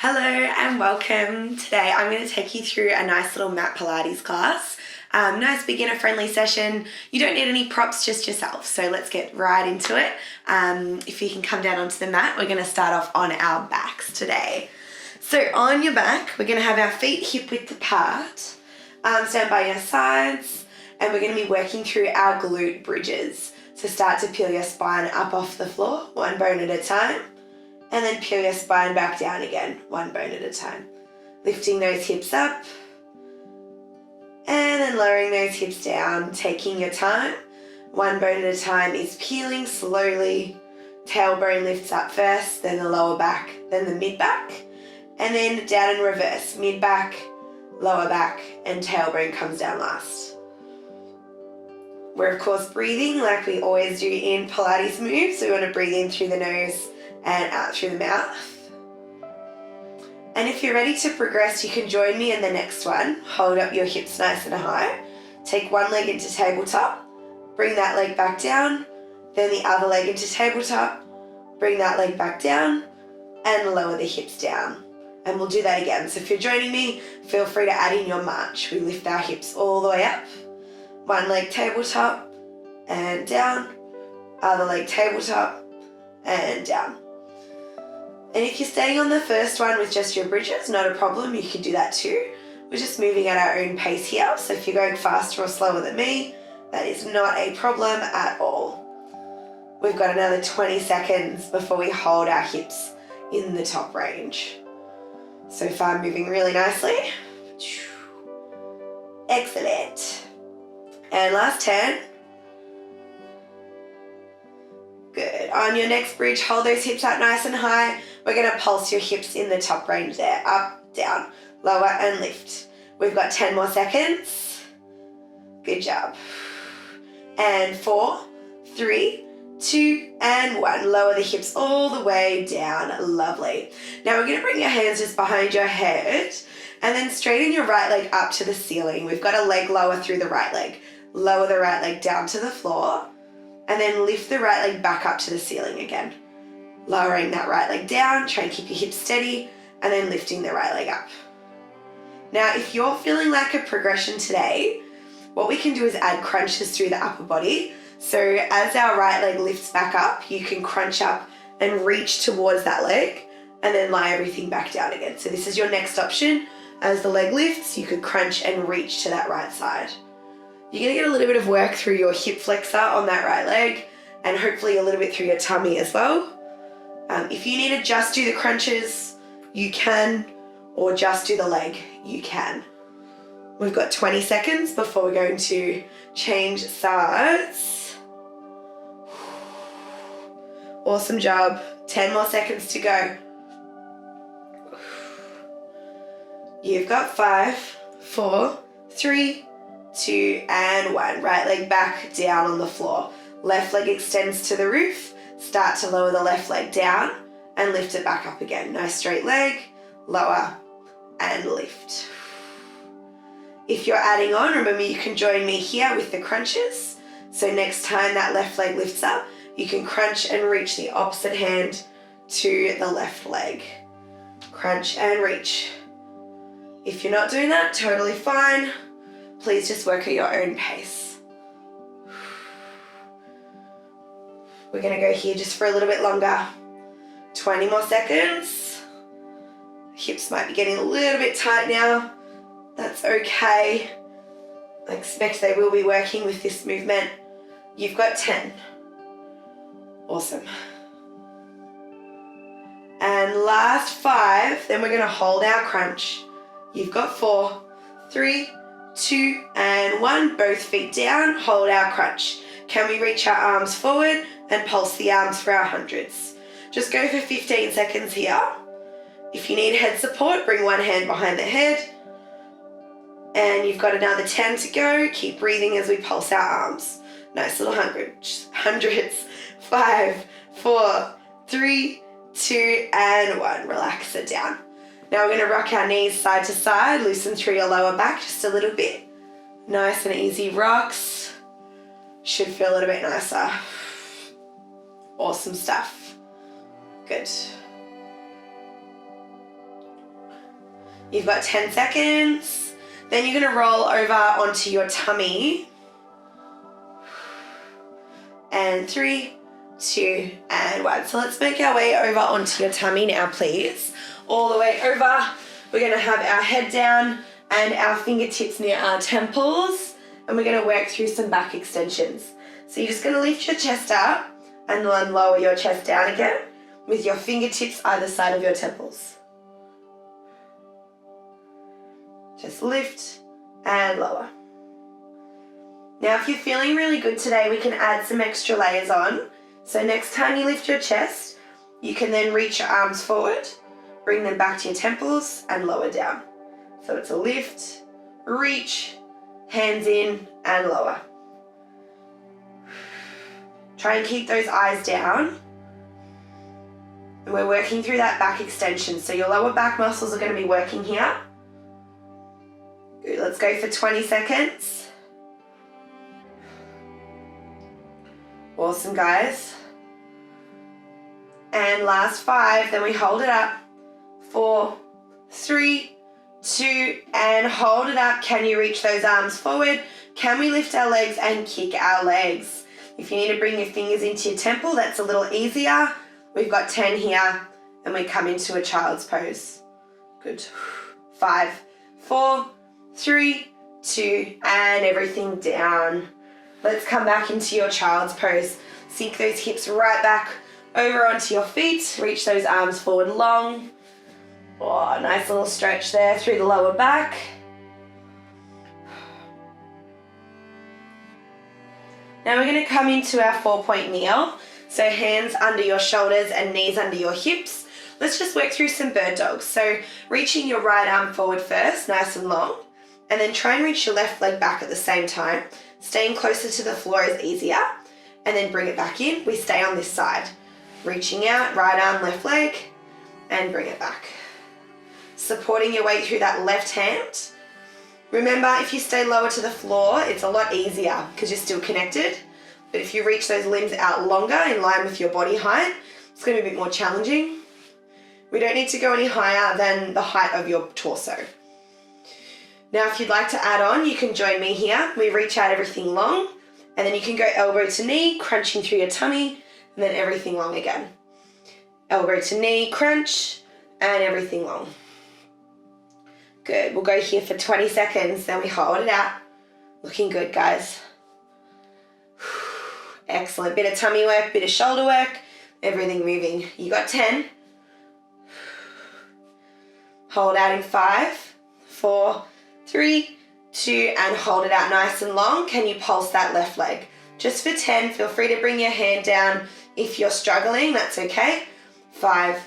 Hello and welcome. Today I'm going to take you through a nice little Mat Pilates class. Nice beginner friendly session. You don't need any props, just yourself. So let's get right into it. If you can come down onto the mat, we're going to start off on our backs today. So on your back, we're going to have our feet hip width apart, arms down by your sides, and we're going to be working through our glute bridges. So start to peel your spine up off the floor, one bone at a time. And then peel your spine back down again, one bone at a time. Lifting those hips up. And then lowering those hips down, taking your time. One bone at a time is peeling slowly. Tailbone lifts up first, then the lower back, then the mid back. And then down in reverse, mid back, lower back, and tailbone comes down last. We're of course breathing like we always do in Pilates moves. So we want to breathe in through the nose and out through the mouth. And if you're ready to progress, you can join me in the next one. Hold up your hips nice and high. Take one leg into tabletop. Bring that leg back down. Then the other leg into tabletop. Bring that leg back down and lower the hips down. And we'll do that again. So if you're joining me, feel free to add in your march. We lift our hips all the way up. One leg tabletop and down. Other leg tabletop and down. And if you're staying on the first one with just your bridges, not a problem, you can do that too. We're just moving at our own pace here, so if you're going faster or slower than me, that is not a problem at all. We've got another 20 seconds before we hold our hips in the top range. So far, moving really nicely. Excellent. And last 10. Good. On your next bridge, hold those hips out nice and high. We're going to pulse your hips in the top range there. Up, down, lower, and lift. We've got 10 more seconds. Good job. And 4, 3, 2, and 1. Lower the hips all the way down. Lovely. Now we're going to bring your hands just behind your head and then straighten your right leg up to the ceiling. We've got a leg lower through the right leg. Lower the right leg down to the floor. And then lift the right leg back up to the ceiling again. Lowering that right leg down, try and keep your hips steady, and then lifting the right leg up. Now, if you're feeling like a progression today, what we can do is add crunches through the upper body. So as our right leg lifts back up, you can crunch up and reach towards that leg, and then lie everything back down again. So this is your next option. As the leg lifts, you could crunch and reach to that right side. You're going to get a little bit of work through your hip flexor on that right leg and hopefully a little bit through your tummy as well. If you need to just do the crunches, you can, or just do the leg, you can. We've got 20 seconds before we're going to change sides. Awesome job. 10 more seconds to go. You've got 5, 4, 3, 2, and 1. Right leg back down on the floor. Left leg extends to the roof. Start to lower the left leg down and lift it back up again. Nice straight leg, lower and lift. If you're adding on, remember you can join me here with the crunches. So next time that left leg lifts up, you can crunch and reach the opposite hand to the left leg. Crunch and reach. If you're not doing that, totally fine. Please just work at your own pace. We're going to go here just for a little bit longer. 20 more seconds. Hips might be getting a little bit tight now. That's okay. I expect they will be working with this movement. You've got 10. Awesome. And last 5, then we're going to hold our crunch. You've got 4, 3, 2, and 1. Both feet down, hold our crunch. Can we reach our arms forward and pulse the arms for our hundreds? Just go for 15 seconds here. If you need head support, bring one hand behind the head. And you've got another 10 to go. Keep breathing as we pulse our arms. Nice little hundreds. 5, 4, 3, 2, and 1. Relax it down. Now we're going to rock our knees side to side. Loosen through your lower back just a little bit. Nice and easy rocks. Should feel a little bit nicer. Awesome stuff. Good. You've got 10 seconds. Then you're gonna roll over onto your tummy. And 3, 2, and 1. So let's make our way over onto your tummy now, please. All the way over. We're gonna have our head down and our fingertips near our temples. And we're gonna work through some back extensions. So you're just gonna lift your chest up and then lower your chest down again with your fingertips either side of your temples. Just lift and lower. Now, if you're feeling really good today, we can add some extra layers on. So next time you lift your chest, you can then reach your arms forward, bring them back to your temples and lower down. So it's a lift, reach, hands in and lower. Try and keep those eyes down. And we're working through that back extension. So your lower back muscles are going to be working here. Good, let's go for 20 seconds. Awesome, guys. And last 5, then we hold it up. 4, 3, 2, and hold it up. Can you reach those arms forward? Can we lift our legs and kick our legs? If you need to bring your fingers into your temple, that's a little easier. We've got 10 here, and we come into a child's pose. Good. 5, 4, 3, 2, and everything down. Let's come back into your child's pose. Sink those hips right back over onto your feet. Reach those arms forward long. Oh, nice little stretch there through the lower back. Now we're going to come into our 4-point kneel. So hands under your shoulders and knees under your hips. Let's just work through some bird dogs. So reaching your right arm forward first, nice and long. And then try and reach your left leg back at the same time. Staying closer to the floor is easier. And then bring it back in. We stay on this side. Reaching out, right arm, left leg, and bring it back. Supporting your way through that left hand. Remember, if you stay lower to the floor, it's a lot easier because you're still connected. But if you reach those limbs out longer in line with your body height, it's going to be a bit more challenging. We don't need to go any higher than the height of your torso. Now, if you'd like to add on, you can join me here. We reach out everything long, and then you can go elbow to knee, crunching through your tummy, and then everything long again. Elbow to knee, crunch, and everything long. Good, we'll go here for 20 seconds, then we hold it out. Looking good, guys. Excellent, bit of tummy work, bit of shoulder work, everything moving. You got 10. Hold out in 5, 4, 3, 2, and hold it out nice and long. Can you pulse that left leg? Just for 10, feel free to bring your hand down. If you're struggling, that's okay. 5,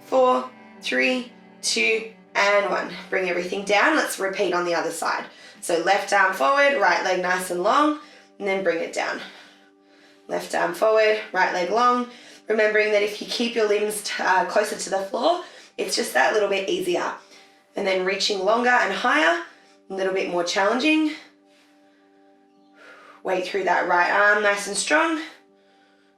4, 3, 2, and 1. Bring everything down. Let's repeat on the other side. So left arm forward, right leg nice and long, and then bring it down. Left arm forward, right leg long. Remembering that if you keep your limbs closer to the floor, it's just that little bit easier. And then reaching longer and higher, a little bit more challenging. Weight through that right arm, nice and strong.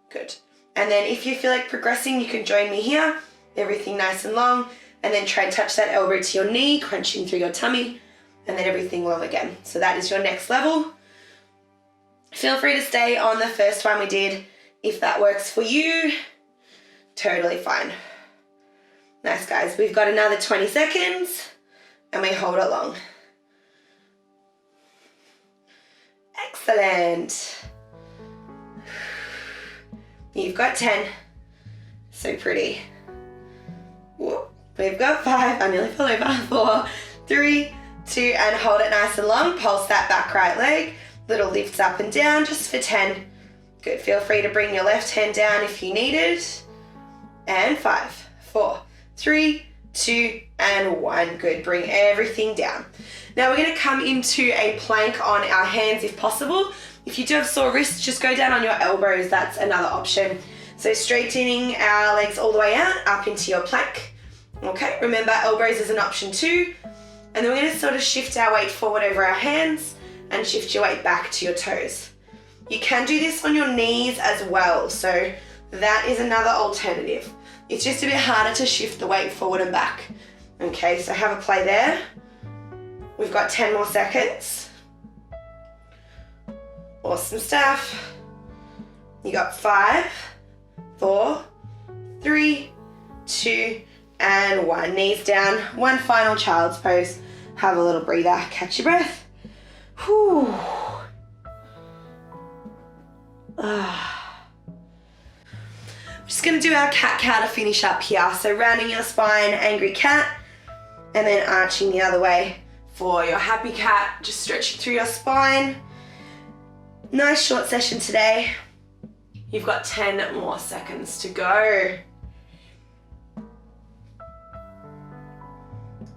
Good. And then if you feel like progressing, you can join me here. Everything nice and long. And then try and touch that elbow to your knee, crunching through your tummy. And then everything long again. So that is your next level. Feel free to stay on the first one we did if that works for you. Totally fine. Nice, guys. We've got another 20 seconds and we hold it long. Excellent. You've got 10. So pretty. Whoop. We've got 5. I nearly fell over. 4, 3, 2, and hold it nice and long. Pulse that back right leg. Little lifts up and down just for 10. Good. Feel free to bring your left hand down if you need it. And 5, 4, 3, 2, and 1. Good. Bring everything down. Now we're going to come into a plank on our hands if possible. If you do have sore wrists, just go down on your elbows. That's another option. So straightening our legs all the way out, up into your plank. Okay, remember elbows is an option too. And then we're going to sort of shift our weight forward over our hands and shift your weight back to your toes. You can do this on your knees as well. So that is another alternative. It's just a bit harder to shift the weight forward and back. Okay, so have a play there. We've got 10 more seconds. Awesome stuff. You got 5, 4, 3, 2, and 1. Knees down. One final child's pose. Have a little breather. Catch your breath. Whew. Just going to do our cat-cow to finish up here. So rounding your spine, angry cat, and then arching the other way for your happy cat. Just stretching through your spine. Nice short session today. You've got 10 more seconds to go.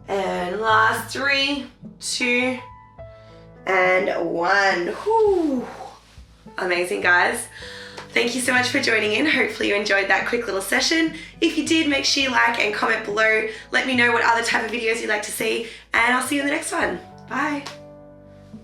And last 3, 2, and 1. Whew. Amazing, guys. Thank you so much for joining in. Hopefully you enjoyed that quick little session. If you did, make sure you like and comment below. Let me know what other type of videos you'd like to see, and I'll see you in the next one. Bye.